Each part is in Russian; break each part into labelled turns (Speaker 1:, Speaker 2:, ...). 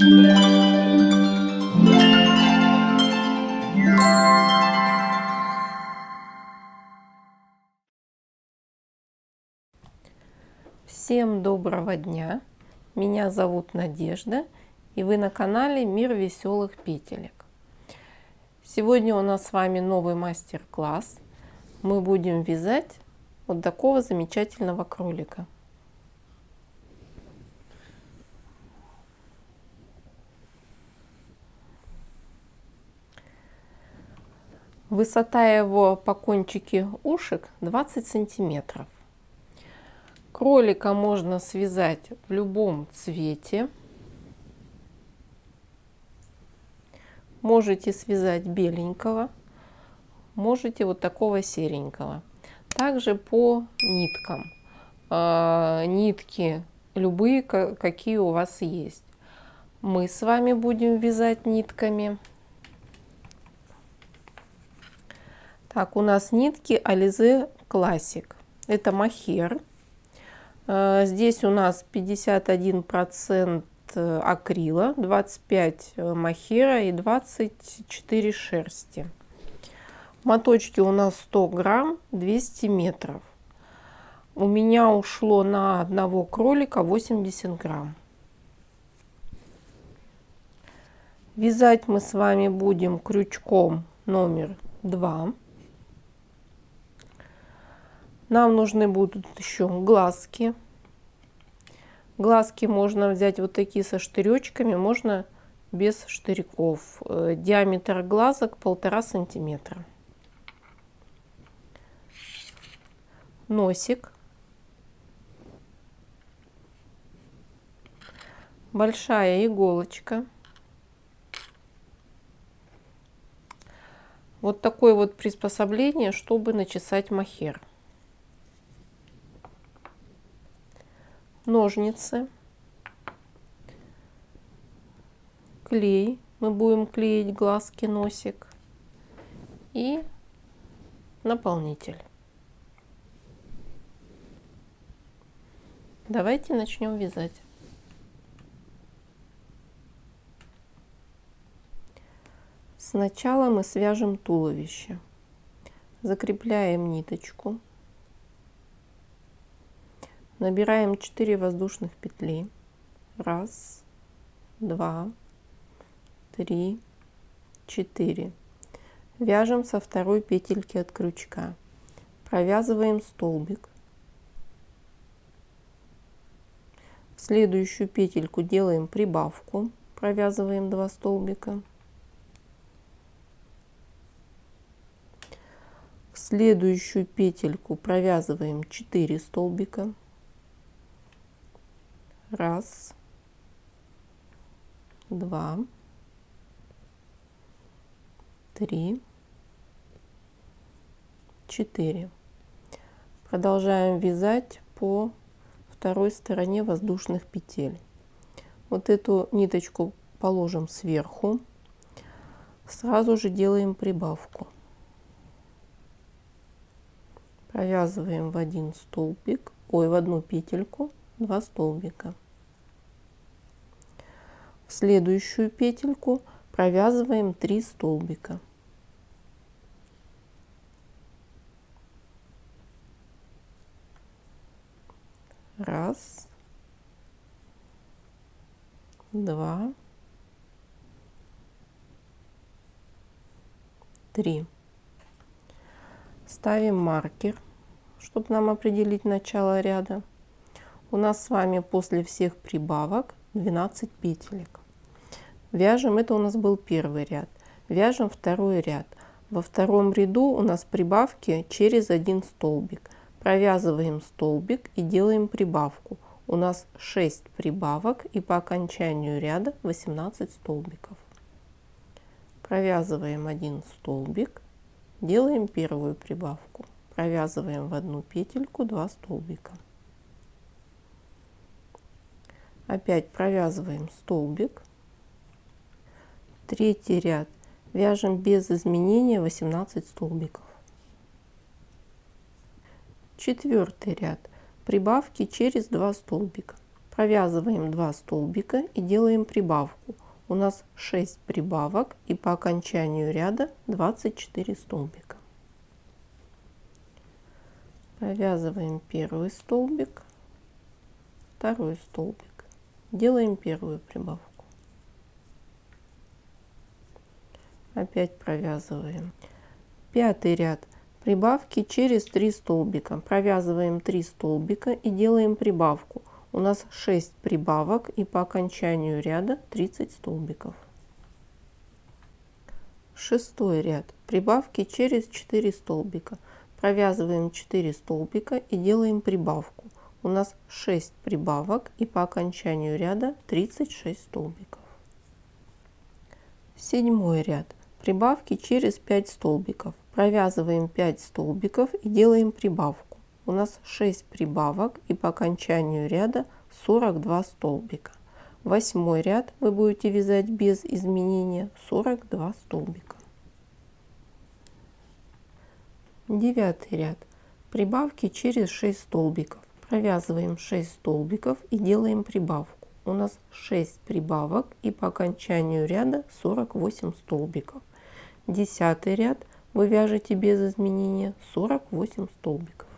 Speaker 1: Всем доброго дня! Меня зовут Надежда, и вы на канале Мир веселых петелек. Сегодня у нас с вами новый мастер-класс. Мы будем вязать вот такого замечательного кролика. Высота его по кончике ушек 20 сантиметров. Кролика можно связать в любом цвете. Можете связать беленького, можете вот такого серенького. Также по ниткам. Нитки любые, какие у вас есть. Мы с вами будем вязать нитками. Так, у нас нитки Alize Classic. Это мохер. Здесь у нас 51% акрила, 25 мохера и 24 шерсти. Моточки у нас 100 грамм, 200 метров. У меня ушло на одного кролика 80 грамм. Вязать мы с вами будем крючком номер 2. Нам нужны будут еще глазки. Глазки можно взять вот такие со штыречками, можно без штырьков. Диаметр глазок 1,5 сантиметра. Носик. Большая иголочка. Вот такое вот приспособление, чтобы начесать мохер. Ножницы, клей, мы будем клеить глазки, носик, и наполнитель. Давайте начнем вязать. Сначала мы свяжем туловище. Закрепляем ниточку. Набираем 4 воздушных петли. 1, 2, 3, 4. Вяжем со второй петельки от крючка. Провязываем столбик. В следующую петельку делаем прибавку. Провязываем 2 столбика. В следующую петельку провязываем 4 столбика. 1, 2, 3, 4. Продолжаем вязать по второй стороне воздушных петель. Вот эту ниточку положим сверху. Сразу же делаем прибавку. Провязываем в один столбик, в одну петельку 2 столбика. В следующую петельку провязываем 3 столбика. 1, 2, 3. Ставим маркер, чтобы нам определить начало ряда. У нас с вами после всех прибавок 12 петелек. Вяжем, это у нас был первый ряд. Вяжем второй ряд. Во втором ряду у нас прибавки через один столбик. Провязываем столбик и делаем прибавку. У нас 6 прибавок и по окончанию ряда 18 столбиков. Провязываем один столбик, делаем первую прибавку. Провязываем в одну петельку 2 столбика. Опять провязываем столбик. Третий ряд вяжем без изменения 18 столбиков. Четвертый ряд прибавки через 2 столбика. Провязываем 2 столбика и делаем прибавку. У нас 6 прибавок и по окончанию ряда 24 столбика. Провязываем первый столбик, второй столбик, делаем первую прибавку. Опять провязываем. Пятый ряд. Прибавки через 3 столбика. Провязываем 3 столбика и делаем прибавку. У нас 6 прибавок и по окончанию ряда 30 столбиков. Шестой ряд. Прибавки через 4 столбика. Провязываем 4 столбика и делаем прибавку. У нас 6 прибавок и по окончанию ряда 36 столбиков. Седьмой ряд. Прибавки через 5 столбиков. Провязываем 5 столбиков и делаем прибавку. У нас 6 прибавок и по окончанию ряда 42 столбика. Восьмой ряд вы будете вязать без изменения 42 столбика. Девятый ряд. Прибавки через 6 столбиков. Провязываем 6 столбиков и делаем прибавку. У нас 6 прибавок и по окончанию ряда 48 столбиков. Десятый ряд вы вяжете без изменения 48 столбиков.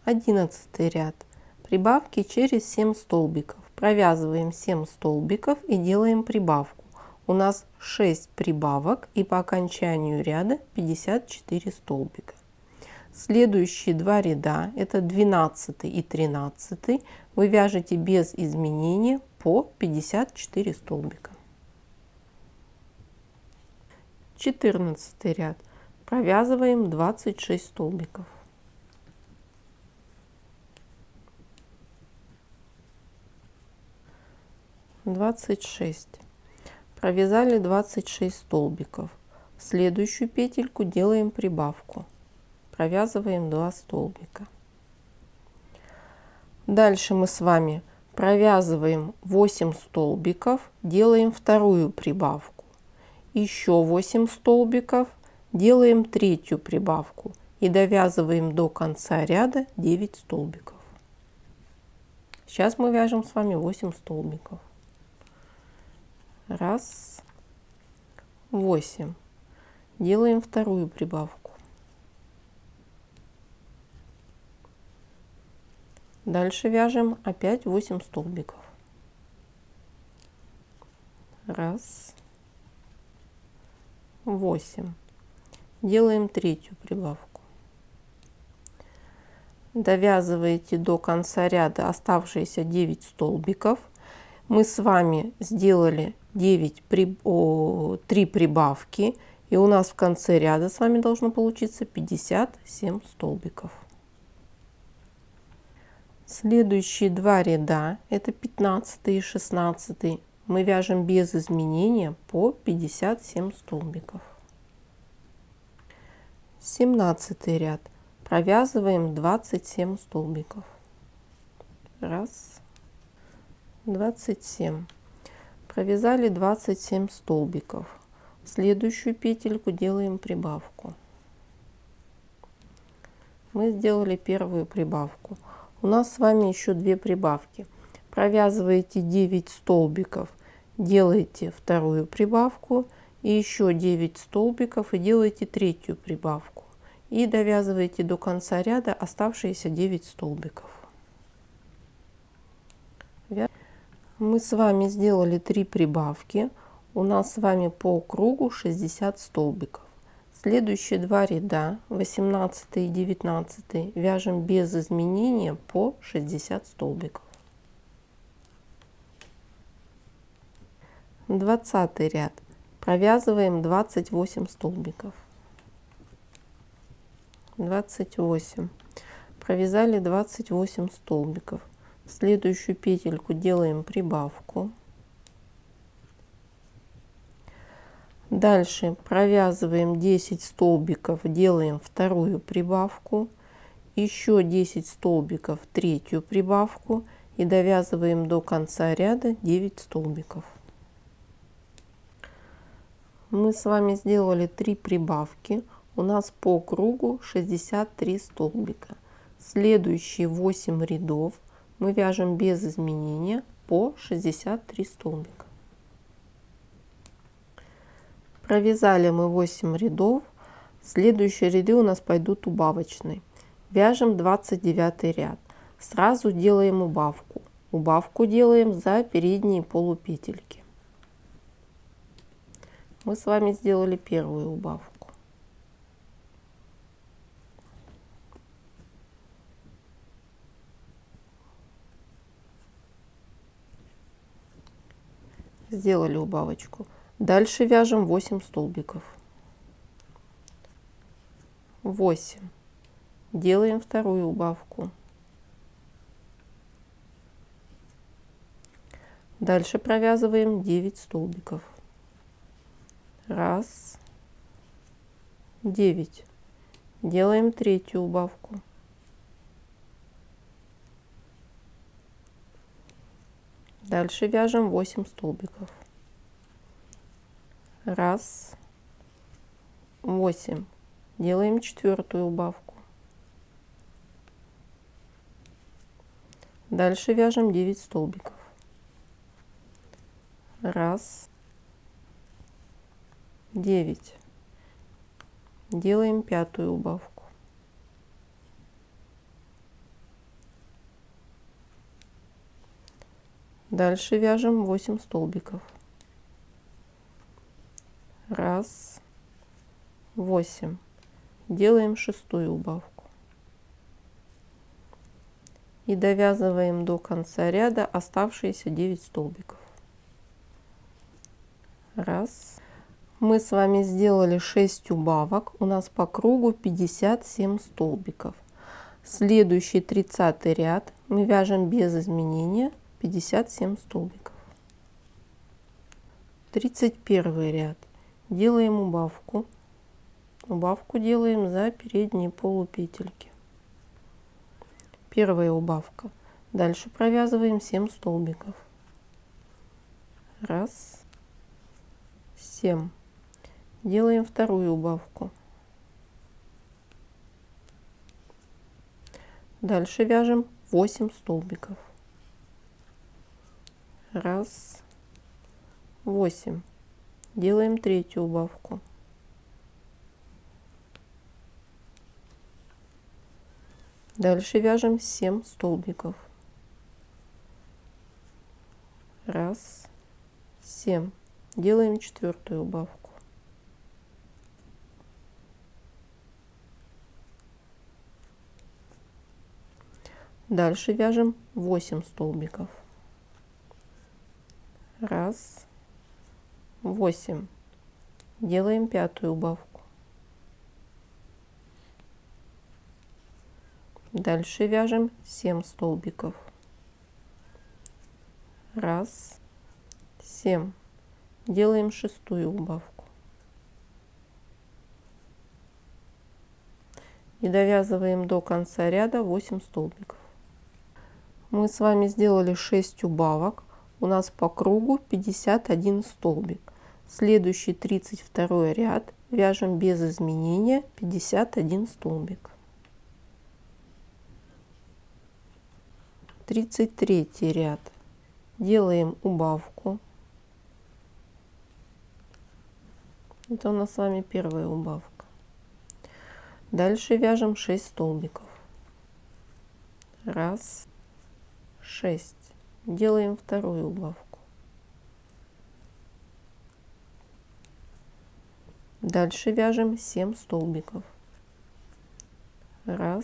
Speaker 1: Одиннадцатый ряд. Прибавки через 7 столбиков. Провязываем 7 столбиков и делаем прибавку. У нас 6 прибавок и по окончанию ряда 54 столбика. Следующие два ряда, это 12 и 13, вы вяжете без изменения по 54 столбика. 14 ряд. Провязываем 26 столбиков. Двадцать шесть. Провязали 26 столбиков. В следующую петельку делаем прибавку. Провязываем 2 столбика. Дальше мы с вами провязываем 8 столбиков, делаем вторую прибавку. Еще 8 столбиков, делаем третью прибавку и довязываем до конца ряда 9 столбиков. Сейчас мы вяжем с вами 8 столбиков. Раз, 8. Делаем вторую прибавку. Дальше вяжем опять 8 столбиков. Раз, 8. Делаем третью прибавку. Довязываете до конца ряда оставшиеся 9 столбиков. Мы с вами сделали 3 прибавки, и у нас в конце ряда с вами должно получиться 57 столбиков. Следующие два ряда, это 15 и 16, мы вяжем без изменения по 57 столбиков. 17 ряд. Провязываем 27 столбиков. Раз, 27. Провязали 27 столбиков. В следующую петельку делаем прибавку. Мы сделали первую прибавку. У нас с вами еще 2 прибавки. Провязываете 9 столбиков, делаете вторую прибавку, и еще 9 столбиков и делаете третью прибавку. И довязываете до конца ряда оставшиеся 9 столбиков. Мы с вами сделали 3 прибавки. У нас с вами по кругу 60 столбиков. Следующие два ряда, 18 и 19, вяжем без изменения по 60 столбиков. 20 ряд. Провязываем 28 столбиков. 28. Провязали 28 столбиков. В следующую петельку делаем прибавку. Дальше провязываем 10 столбиков, делаем вторую прибавку, еще 10 столбиков, третью прибавку и довязываем до конца ряда 9 столбиков. Мы с вами сделали 3 прибавки, у нас по кругу 63 столбика. Следующие 8 рядов мы вяжем без изменения по 63 столбика. Провязали мы 8 рядов. Следующие ряды у нас пойдут убавочные. Вяжем 29 ряд. Сразу делаем убавку. Убавку делаем за передние полупетельки. Мы с вами сделали первую убавку. Сделали убавочку. Дальше вяжем 8 столбиков. 8. Делаем вторую убавку. Дальше провязываем 9 столбиков. 1, 9. Делаем третью убавку. Дальше вяжем 8 столбиков. 1, 8. Делаем четвертую убавку. Дальше вяжем 9 столбиков. 1, 9. Делаем пятую убавку. Дальше вяжем 8 столбиков. 1, 8. Делаем шестую убавку. И довязываем до конца ряда оставшиеся 9 столбиков. 1. Мы с вами сделали 6 убавок. У нас по кругу 57 столбиков. Следующий 30 ряд мы вяжем без изменения 57 столбиков. 31 ряд. Делаем убавку. Убавку делаем за передние полупетельки. Первая убавка. Дальше провязываем 7 столбиков. 1, 7. Делаем вторую убавку. Дальше вяжем 8 столбиков. 1, 8. Делаем третью убавку. Дальше вяжем 7 столбиков. 1, 7. Делаем четвертую убавку. Дальше вяжем 8 столбиков. 1, 8. Делаем пятую убавку. Дальше вяжем 7 столбиков. 1, 7. Делаем шестую убавку. И довязываем до конца ряда 8 столбиков. Мы с вами сделали 6 убавок. У нас по кругу 51 столбик. Следующий 32 ряд вяжем без изменения 51 столбик. 33 ряд. Делаем убавку. Это у нас с вами первая убавка. Дальше вяжем 6 столбиков. 1, 6. Делаем вторую убавку. Дальше вяжем 7 столбиков. 1,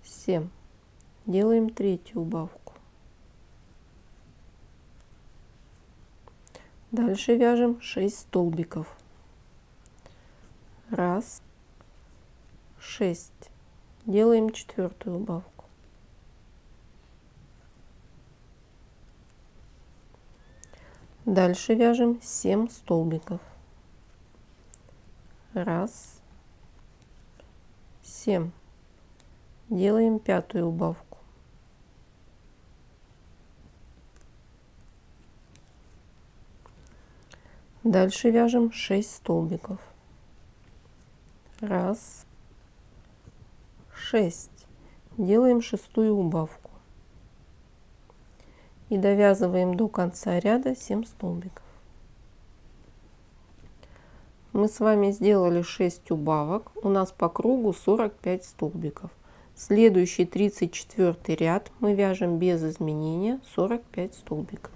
Speaker 1: 7. Делаем третью убавку. Дальше вяжем 6 столбиков. 1, 6. Делаем четвертую убавку. Дальше вяжем 7 столбиков. 1, 7. Делаем пятую убавку. Дальше вяжем 6 столбиков. 1, 6. Делаем шестую убавку. и довязываем до конца ряда 7 столбиков. Мы с вами сделали 6 убавок, у нас по кругу 45 столбиков. Следующий 34 ряд мы вяжем без изменения 45 столбиков.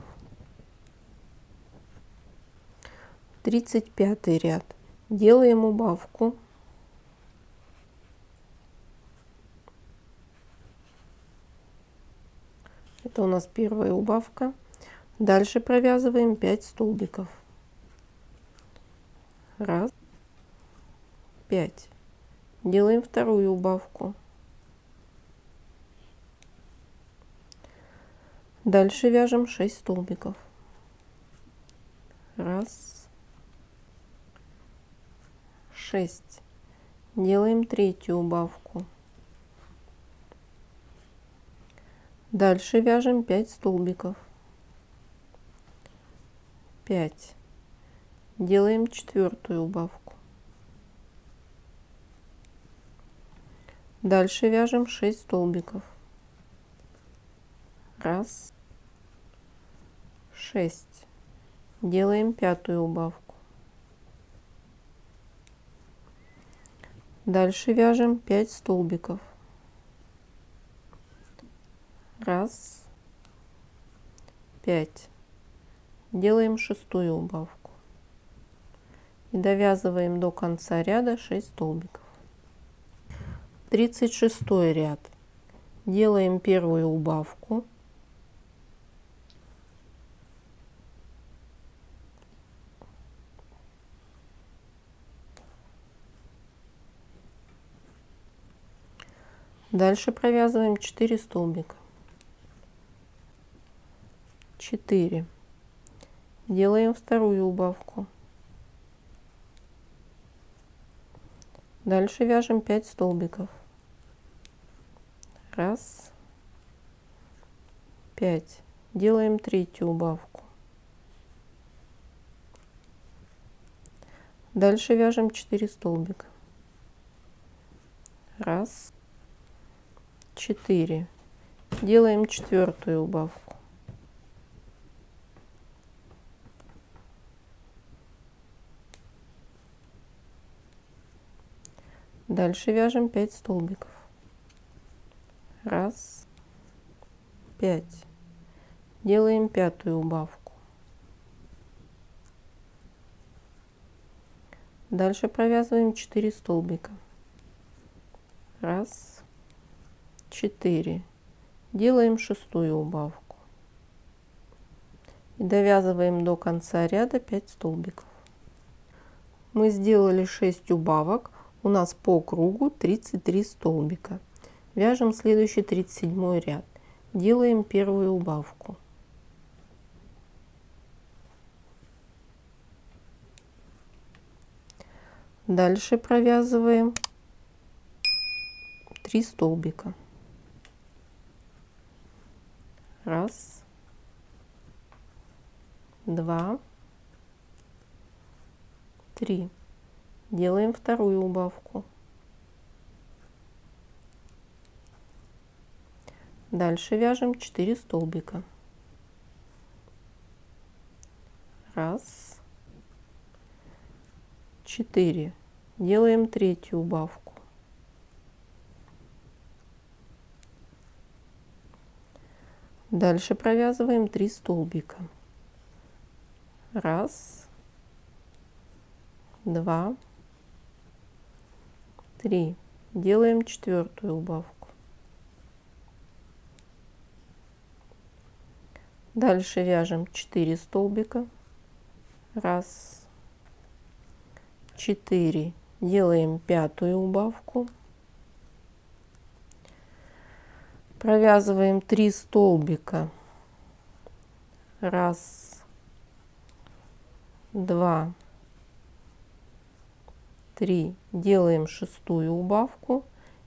Speaker 1: 35 ряд. Делаем убавку. Это у нас первая убавка. Дальше провязываем 5 столбиков. Раз, 5. Делаем вторую убавку. Дальше вяжем 6 столбиков. Раз, 6. Делаем третью убавку. Дальше вяжем 5 столбиков. 5. Делаем четвертую убавку. Дальше вяжем 6 столбиков. Раз, 6. Делаем пятую убавку. Дальше вяжем 5 столбиков. Раз, 5. Делаем шестую убавку. И довязываем до конца ряда 6 столбиков. 36 ряд. Делаем первую убавку. Дальше провязываем 4 столбика. 4. Делаем вторую убавку. Дальше вяжем 5 столбиков. Раз, 5. Делаем третью убавку. Дальше вяжем 4 столбика. Раз, 4. Делаем четвертую убавку. Дальше вяжем 5 столбиков. Раз, 5. Делаем пятую убавку. Дальше провязываем 4 столбика. Раз, 4. Делаем шестую убавку. И довязываем до конца ряда 5 столбиков. Мы сделали 6 убавок. У нас по кругу 33 столбика. Вяжем следующий 37 ряд. Делаем первую убавку. Дальше провязываем 3 столбика. Раз, 2, 3. Делаем вторую убавку. Дальше вяжем 4 столбика. Раз, 4. Делаем третью убавку. Дальше провязываем 3 столбика. Раз, 2, 3. Делаем четвертую убавку. Дальше вяжем 4 столбика. Раз, 4. Делаем пятую убавку. Провязываем 3 столбика. Раз, 2, 3. Делаем шестую убавку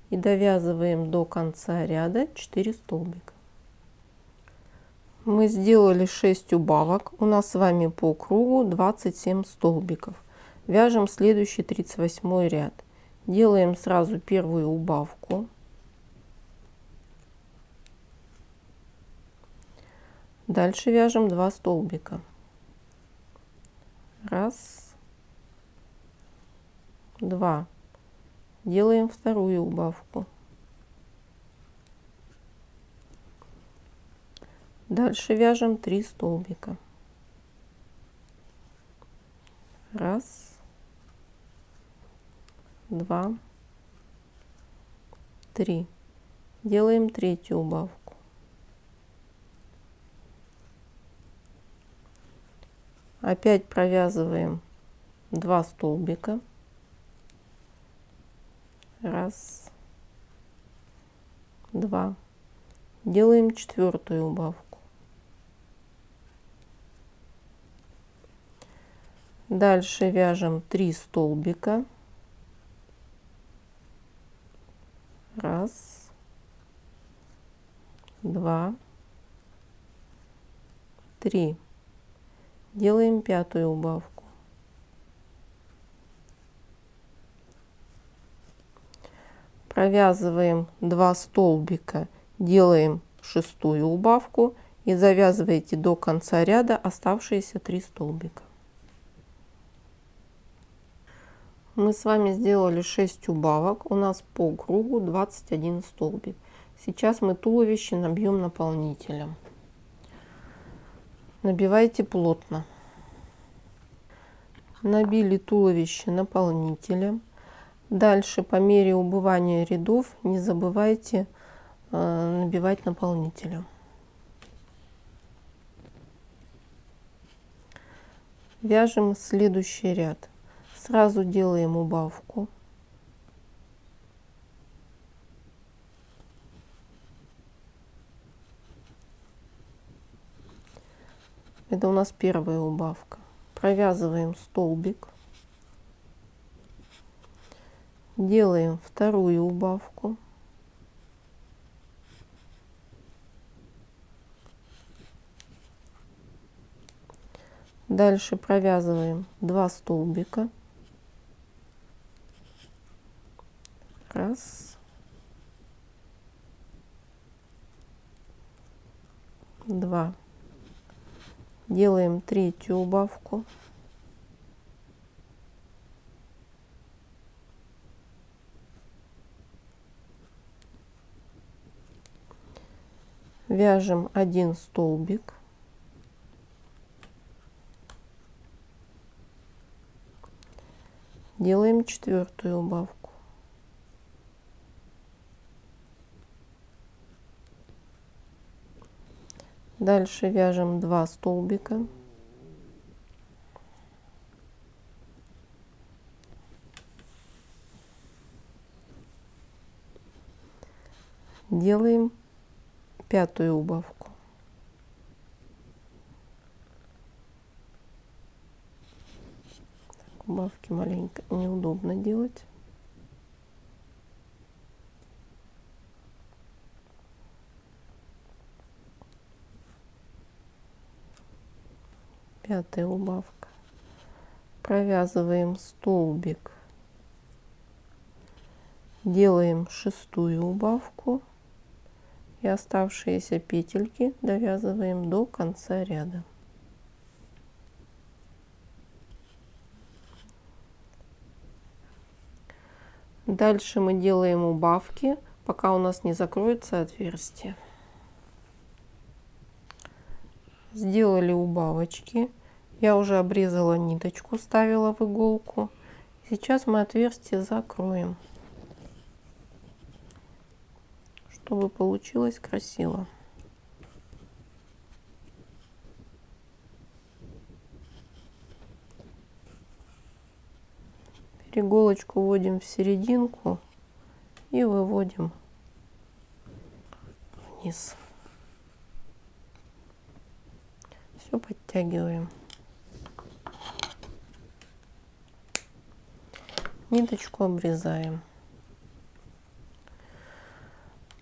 Speaker 1: и довязываем до конца ряда 4 столбика. Мы сделали 6 убавок. У нас с вами по кругу 27 столбиков. Вяжем следующий 38 ряд. Делаем сразу первую убавку. Дальше вяжем 2 столбика. Раз, два. Делаем вторую убавку. Дальше вяжем 3 столбика. Раз, два, три. Делаем третью убавку. Опять провязываем 2 столбика. Раз, два. Делаем четвертую убавку. Дальше вяжем 3 столбика. Раз, два, три. Делаем пятую убавку. Провязываем 2 столбика, делаем шестую убавку и завязываете до конца ряда оставшиеся 3 столбика. Мы с вами сделали 6 убавок, у нас по кругу 21 столбик. Сейчас мы туловище набьем наполнителем. Набивайте плотно. Набили туловище наполнителем. Дальше по мере убывания рядов не забывайте набивать наполнителем. Вяжем следующий ряд. Сразу делаем убавку. Это у нас первая убавка. Провязываем столбик. Делаем вторую убавку. Дальше провязываем 2 столбика. Раз, два. Делаем третью убавку. Вяжем 1 столбик. Делаем четвертую убавку. Дальше вяжем 2 столбика. Делаем пятую убавку. Так, убавки маленько неудобно делать. Пятая убавка. Провязываем столбик. Делаем шестую убавку. И оставшиеся петельки довязываем до конца ряда. Дальше мы делаем убавки, пока у нас не закроется отверстие. Сделали убавочки. Я уже обрезала ниточку, ставила в иголку. Сейчас мы отверстие закроем, чтобы получилось красиво. Иголочку вводим в серединку и выводим вниз. Все подтягиваем. Ниточку обрезаем.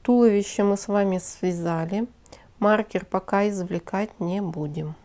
Speaker 1: Туловище мы с вами связали. Маркер пока извлекать не будем.